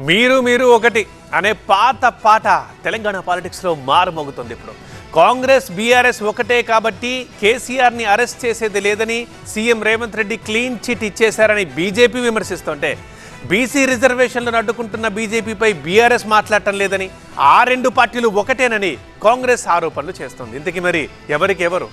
మీరు మీరు ఒకటి అనే పాత పాట తెలంగాణ పాలిటిక్స్లో మారుమోగుతుంది. ఇప్పుడు కాంగ్రెస్ బీఆర్ఎస్ ఒకటే కాబట్టి కేసీఆర్ని అరెస్ట్ చేసేది లేదని CM Revanth Reddy clean chit ఇచ్చేశారని బీజేపీ విమర్శిస్తుంటే, బీసీ రిజర్వేషన్లను అడ్డుకుంటున్న బీజేపీపై బీఆర్ఎస్ మాట్లాడటం లేదని, ఆ రెండు పార్టీలు ఒకటేనని కాంగ్రెస్ ఆరోపణలు చేస్తుంది. ఇంతకీ మరి ఎవరికెవరు?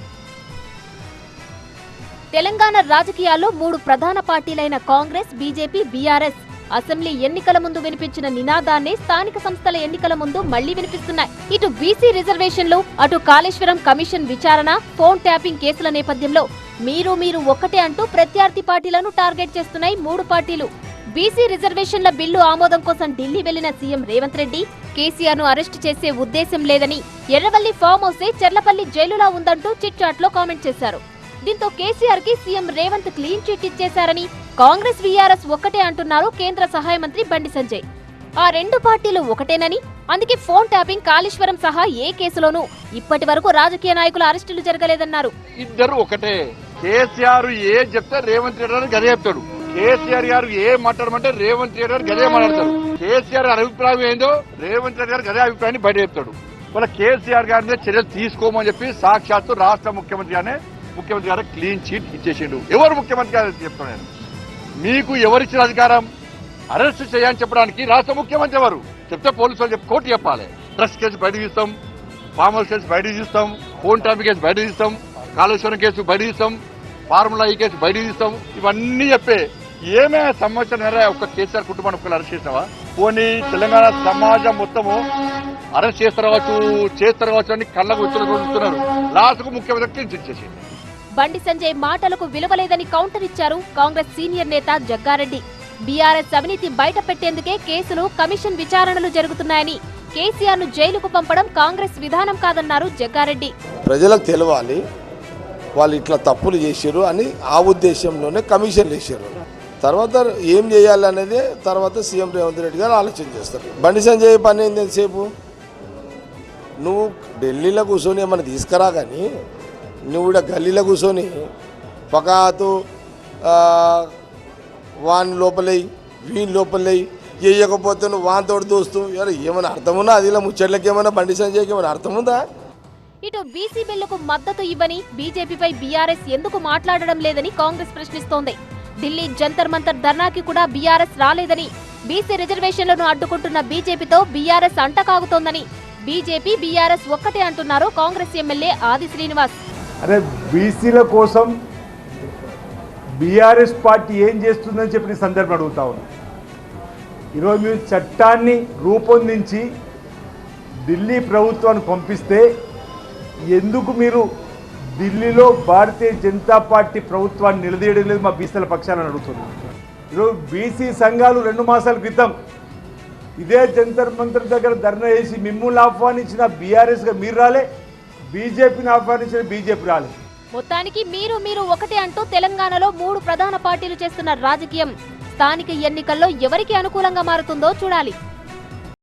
తెలంగాణ రాజకీయాల్లో మూడు ప్రధాన పార్టీలైన కాంగ్రెస్, బీజేపీ, బీఆర్ఎస్ అసెంబ్లీ ఎన్నికల ముందు వినిపించిన నినాదాన్ని స్థానిక సంస్థల ఎన్నికల ముందు మళ్లీ వినిపిస్తున్నాయి. ఇటు బీసీ రిజర్వేషన్లు, అటు కాళేశ్వరం కమిషన్ విచారణ, ఫోన్ ట్యాపింగ్ కేసుల నేపథ్యంలో మీరు మీరు ఒక్కటే అంటూ ప్రత్యర్థి పార్టీలను టార్గెట్ చేస్తున్నాయి మూడు పార్టీలు. బీసీ రిజర్వేషన్ల బిల్లు ఆమోదం కోసం ఢిల్లీ వెళ్లిన సీఎం రేవంత్ రెడ్డి కేసీఆర్ ను అరెస్టు చేసే ఉద్దేశం లేదని, ఎర్రవల్లి ఫామ్ హౌసే చెర్లపల్లి జైలులా ఉందంటూ చిట్ చాట్ లో కామెంట్ చేశారు. దీంతో కేసీఆర్ కి సీఎం రేవంత్ క్లీన్ చిట్ ఇచ్చేశారని కాంగ్రెస్ బీఆర్ఎస్ ఒక్కటే అంటున్నారు కేంద్ర సహాయ మంత్రి బండి సంజయ్. ఆ రెండు పార్టీలు ఒకటేనని, అందుకే ఫోన్ ట్యాపింగ్, కాళేశ్వరం సహా ఏ కేసులోనూ ఇప్పటి వరకు రాజకీయ నాయకుల అరెస్టులు జరగలేదన్నారు. ఇద్దరు ఒకటే. కేసీఆర్ ఏ చెప్తే రేవంత్ రెడ్డి గారు గదే చెప్తాడు. కేసీఆర్ గారు ఏ మాట్లాడమంటే రేవంత్ రెడ్డి గారు గదే మాట్లాడతారు. కేసీఆర్ గారి అభిప్రాయం ఏందో రేవంత్ రెడ్డి గారు గదే అభిప్రాయాన్ని బయట చెప్తాడు. వాళ్ళ కేసీఆర్ గారి మీద చర్యలు తీసుకోమని చెప్పి సాక్షాత్తు రాష్ట్ర ముఖ్యమంత్రి గారు క్లీన్ చిట్ ఇచ్చేసిండు. ఎవరు ముఖ్యమంత్రి గారు చెప్తున్నాను, మీకు ఎవరిచ్చిన అధికారం అరెస్ట్ చేయని చెప్పడానికి? రాష్ట్ర ముఖ్యమంత్రి ఎవరు చెప్తే పోలీసు వాళ్ళు చెప్పి కోర్టు చెప్పాలి. డ్రగ్స్ కేసు బయట తీస్తాం, ఫామ్ హౌస్ కేసు బయట తీస్తాం, ఫోన్ ట్యాపింగ్ కేసు బయట తీస్తాం, కాళేశ్వరం కేసు బయట తీస్తాం, ఫార్ములా ఈ కేసు బయట తీస్తాం, ఇవన్నీ చెప్పే ఏమే సంవత్సరం ఒక్క కేసీఆర్ కుటుంబాన్ని ఒకళ్ళు అరెస్ట్ చేసినావా? పోనీ తెలంగాణ సమాజం మొత్తము అరెస్ట్ చేస్తారు కావచ్చు అని కళ్ళకు వచ్చుతున్నారు. లాస్ట్కు ముఖ్యమంత్రి క్లీన్ చిట్ చేసింది. బండి సంజయ్ మాటలకు విలువలేదని కౌంటర్ ఇచ్చారు కాంగ్రెస్ సీనియర్ నేత జగ్గారెడ్డి. బీఆర్ఎస్ అవినీతి బయట పెట్టేందుకే కేసులు, కమిషన్ విచారణలు జరుగుతున్నాయని, కేసీఆర్ ను జైలుకు పంపడం కాంగ్రెస్ విధానం కాదన్నారు జగ్గారెడ్డి. ప్రజలకు తెలవాలి వాళ్ళు ఇట్లా తప్పులు చేశారు అని, ఆ ఉద్దేశంలోనే కమిషన్లు వేసారు. తర్వాత ఏం చేయాలి అనేది తర్వాత సీఎం రేవంత్ రెడ్డి గారు ఆలోచన చేస్తారు. బండి సంజయ్ పని ఏంది ఎంతసేపు? నువ్వు ఢిల్లీలో కూర్చొని ఏమన్నా తీసుకురా, కానీ నువ్వు కూడా గల్లీలో కూర్చొని పకాతు వాని లోపలయ్యి వీని లోపలయ్యి వేయకపోతే నువ్వు వానితోటి దోస్తూ ఏమైనా అర్థముందా? అది ఇలా ముచ్చట్లకి ఏమైనా బండి సంజయ్కి ఏమైనా అర్థముందా? ఇటు బీసీ బిల్లుకు మద్దతు ఇవ్వని బీజేపీపై బీఆర్ఎస్ ఎందుకు మాట్లాడడం లేదని కాంగ్రెస్ ప్రశ్నిస్తోంది. ఢిల్లీ జంతర్ మంతర్ ధర్నాకి కూడా బీఆర్ఎస్ రాలేదని, బీసీ రిజర్వేషన్లను అడ్డుకుంటున్న బీజేపీతో బీఆర్ఎస్ అంటకాగుతోందని బీజేపీ, బీఆర్ఎస్ ఒక్కటే అంటున్నారు కాంగ్రెస్ ఎమ్మెల్యే ఆది శ్రీనివాస్. అరే బీసీల కోసం బీఆర్ఎస్ పార్టీ ఏం చేస్తుందని చెప్పిన సందర్భం అడుగుతా ఉన్నాం. ఈరోజు మీరు చట్టాన్ని రూపొందించి ఢిల్లీ ప్రభుత్వానికి పంపిస్తే ఎందుకు మీరు ఢిల్లీలో భారతీయ జనతా పార్టీ ప్రభుత్వాన్ని నిలదీయడం లేదు మా బీసీల పక్షాన్ని అడుగుతున్నాం. ఈరోజు బీసీ సంఘాలు 2 మాసాల క్రితం ఇదే జంతర్ మంతర్ దగ్గర ధర్నా చేసి మిమ్మల్ని ఆహ్వానించిన బీఆర్ఎస్గా మీరు రాలే, బీజేపీని ఆహ్వానించిన బీజేపీ రాలే. మొత్తానికి మీరు మీరు ఒకటే అంటూ తెలంగాణలో మూడు ప్రధాన పార్టీలు చేస్తున్న రాజకీయం స్థానిక ఎన్నికల్లో ఎవరికి అనుకూలంగా మారుతుందో చూడాలి.